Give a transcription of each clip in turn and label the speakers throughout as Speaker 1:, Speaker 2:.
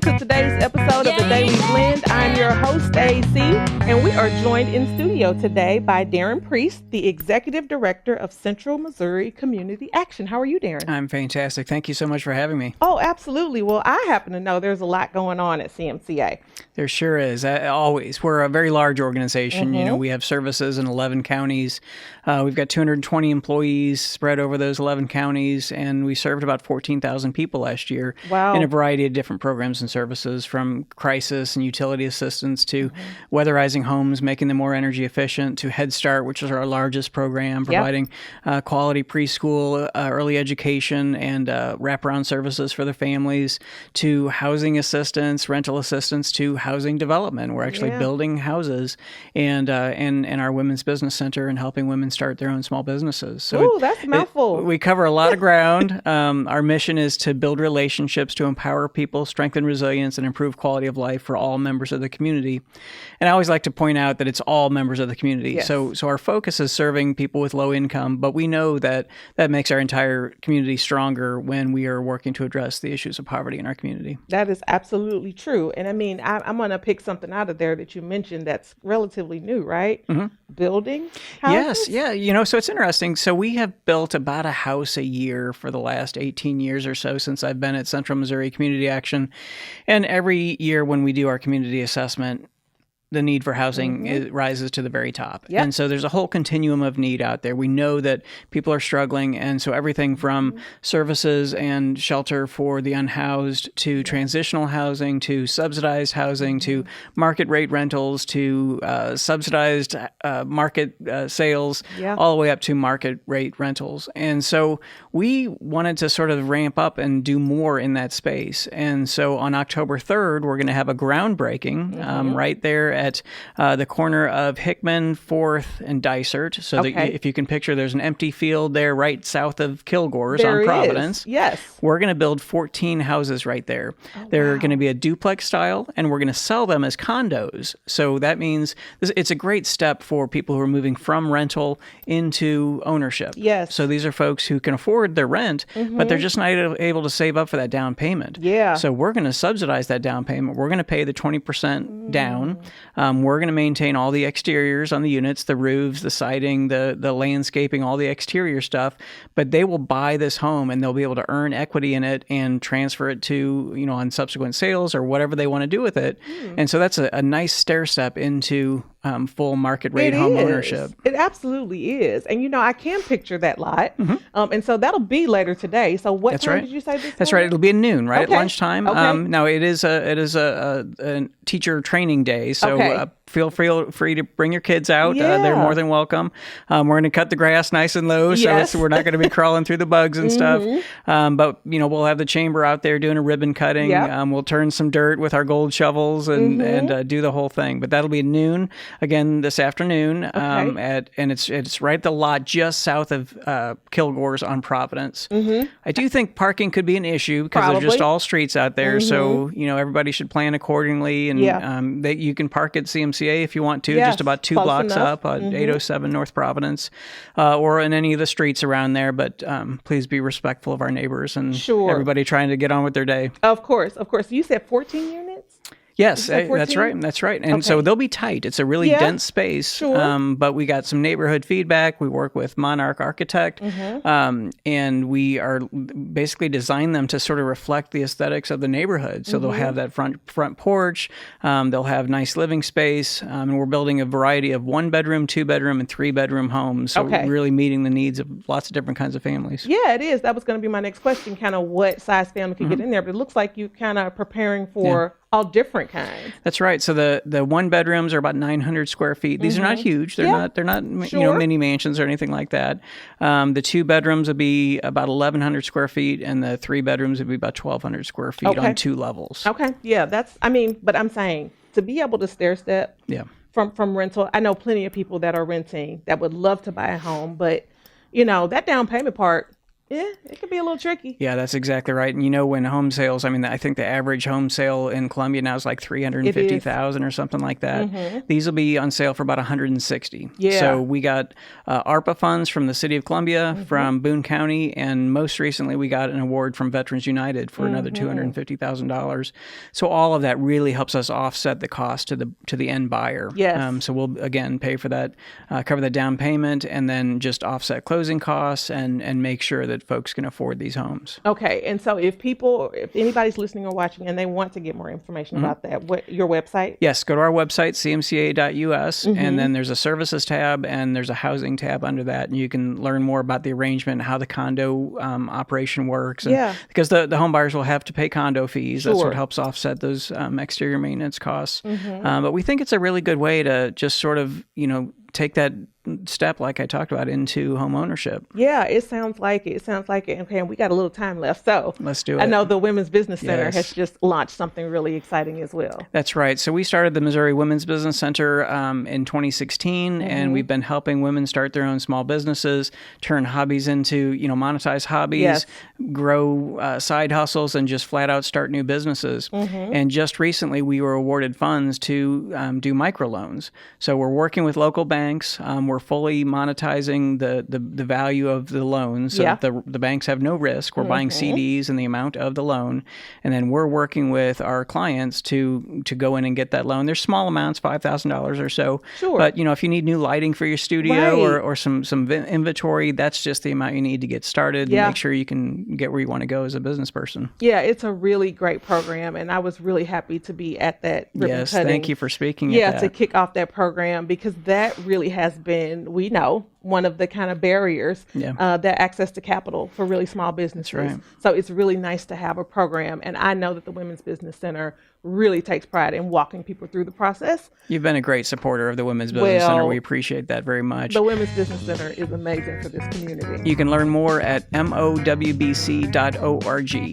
Speaker 1: to today's episode of The Daily Blend. I'm your host, AC, and we are joined in studio today by Darin Preis, the Executive Director of Central Missouri Community Action. How are you, Darin?
Speaker 2: I'm fantastic. Thank you so much for having me.
Speaker 1: Oh, absolutely. Well, I happen to know there's a lot going on at CMCA.
Speaker 2: There sure is. Always. We're a very large organization. You know, we have services in 11 counties. We've got 220 employees spread over those 11 counties, and we served about 14,000 people last year in a variety of different programs and services, from crisis and utility assistance to weatherizing homes, making them more energy efficient, to Head Start, which is our largest program, providing quality preschool, early education, and wraparound services for the families, to housing assistance, rental assistance, to housing development. We're actually building houses and our Women's Business Center and helping women start their own small businesses. So
Speaker 1: that's a mouthful.
Speaker 2: We cover a lot of ground. Our mission is to build relationships, to empower people, strengthen resilience, and improve quality of life for all members of the community. And I always like to point out that it's all members of the community.
Speaker 1: Yes.
Speaker 2: So our focus is serving people with low income, but we know that makes our entire community stronger when we are working to address the issues of poverty in our community.
Speaker 1: That is absolutely true. And I mean, I'm going to pick something out of there that you mentioned that's relatively new, right? Building houses?
Speaker 2: Yes. Yeah. You know, so it's interesting. So we have built about a house a year for the last 18 years or so since I've been at Central Missouri Community Action. And every year when we do our community assessment, the need for housing it rises to the very top. And so there's a whole continuum of need out there. We know that people are struggling. And so everything from services and shelter for the unhoused, to transitional housing, to subsidized housing, to market rate rentals, to subsidized market sales, all the way up to market rate rentals. And so we wanted to sort of ramp up and do more in that space. And so on October 3rd, we're going to have a groundbreaking right there at the corner of Hickman, 4th, and Dysart. So that if you can picture, there's an empty field there right south of Kilgore's on Providence.
Speaker 1: Yes.
Speaker 2: We're going to build 14 houses right there. They're going to be a duplex style, and we're going to sell them as condos. So that means it's a great step for people who are moving from rental into ownership.
Speaker 1: Yes.
Speaker 2: So these are folks who can afford their rent, but they're just not able to save up for that down payment.
Speaker 1: Yeah.
Speaker 2: So we're going to subsidize that down payment. We're going to pay the 20% down. We're going to maintain all the exteriors on the units, the roofs, the siding, the landscaping, all the exterior stuff. But they will buy this home and they'll be able to earn equity in it and transfer it to, on subsequent sales or whatever they want to do with it. And so that's a nice stair step into full market rate home ownership.
Speaker 1: It absolutely is. And, I can picture that lot. And so that'll be later today. So what time did you say this
Speaker 2: That's
Speaker 1: morning?
Speaker 2: right. It'll be at noon, right? At lunchtime.
Speaker 1: Okay.
Speaker 2: Now it is a teacher training day. So feel free to bring your kids out. They're more than welcome. We're going to cut the grass nice and low. So we're not going to be crawling through the bugs and stuff. But, we'll have the chamber out there doing a ribbon cutting. We'll turn some dirt with our gold shovels and do the whole thing. But that'll be at noon again this afternoon. And it's right at the lot just south of Kilgore's on Providence. I do think parking could be an issue because there's just all streets out there. So, everybody should plan accordingly. And that you can park at CMCA if you want to, just about 2 blocks up on 807 North Providence, or in any of the streets around there. But please be respectful of our neighbors and everybody trying to get on with their day.
Speaker 1: Of course. You said 14 units?
Speaker 2: Yes, that's right. And so they'll be tight. It's a really dense space, but we got some neighborhood feedback. We work with Monarch Architect, and we are basically designed them to sort of reflect the aesthetics of the neighborhood. So they'll have that front porch, they'll have nice living space, and we're building a variety of 1-bedroom, 2-bedroom, and 3-bedroom homes. So really meeting the needs of lots of different kinds of families.
Speaker 1: Yeah, it is. That was going to be my next question, kind of what size family could get in there. But it looks like you kind of preparing for all different kinds.
Speaker 2: That's right. So the 1-bedrooms are about 900 square feet. These are not huge. They're not mini mansions or anything like that. The 2-bedrooms would be about 1,100 square feet, and the 3-bedrooms would be about 1,200 square feet on 2 levels.
Speaker 1: Okay. Yeah, but I'm saying to be able to stair step from rental. I know plenty of people that are renting that would love to buy a home, but that down payment part, Yeah, it could be a little tricky.
Speaker 2: Yeah, that's exactly right. And when home sales, I think the average home sale in Columbia now is like $350,000 or something like that. These will be on sale for about $160,000.
Speaker 1: Yeah.
Speaker 2: So we got ARPA funds from the city of Columbia, from Boone County, and most recently we got an award from Veterans United for another $250,000. So all of that really helps us offset the cost to the end buyer.
Speaker 1: Yes.
Speaker 2: So we'll again pay for that, cover the down payment, and then just offset closing costs and make sure that folks can afford these homes.
Speaker 1: Okay, and so if anybody's listening or watching and they want to get more information about that, what your website?
Speaker 2: Yes, go to our website, cmca.us, and then there's a services tab and there's a housing tab under that, and you can learn more about the arrangement, how the condo operation works. And because the home buyers will have to pay condo fees. That's what helps offset those exterior maintenance costs. But we think it's a really good way to just sort of, take that step, like I talked about, into home ownership.
Speaker 1: Yeah, it sounds like it. Okay, and we got a little time left, so
Speaker 2: let's do it.
Speaker 1: I know the Women's Business Center has just launched something really exciting as well.
Speaker 2: That's right. So we started the Missouri Women's Business Center in 2016, and we've been helping women start their own small businesses, turn hobbies into, monetize hobbies, grow side hustles, and just flat out start new businesses. And just recently, we were awarded funds to do microloans. So we're working with local banks. We're fully monetizing the value of the loans. So the banks have no risk. We're buying CDs and the amount of the loan. And then we're working with our clients to go in and get that loan. There's small amounts, $5,000 or so.
Speaker 1: Sure.
Speaker 2: But, if you need new lighting for your studio or some inventory, that's just the amount you need to get started and make sure you can get where you want to go as a business person.
Speaker 1: Yeah, it's a really great program. And I was really happy to be at that ribbon cutting.
Speaker 2: Thank you for speaking at that.
Speaker 1: To kick off that program, because that really has been, we know, one of the kind of barriers that access to capital for really small businesses.
Speaker 2: Right.
Speaker 1: So it's really nice to have a program. And I know that the Women's Business Center really takes pride in walking people through the process.
Speaker 2: You've been a great supporter of the Women's Business Center. We appreciate that very much.
Speaker 1: The Women's Business Center is amazing for this community.
Speaker 2: You can learn more at MoWBC.org.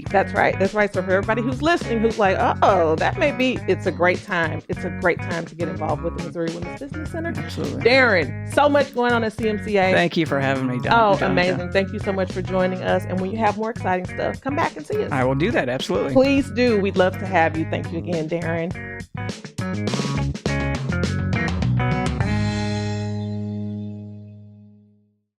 Speaker 1: That's right. That's right. So for everybody who's listening, who's like, it's a great time. It's a great time to get involved with the Missouri Women's Business Center.
Speaker 2: Absolutely.
Speaker 1: Darin, so much going on at CMCA.
Speaker 2: Thank you for having me,
Speaker 1: amazing. Thank you so much for joining us. And when you have more exciting stuff, come back and see us.
Speaker 2: I will do that. Absolutely.
Speaker 1: Please do. We'd love to have you. Thank you again, Darin.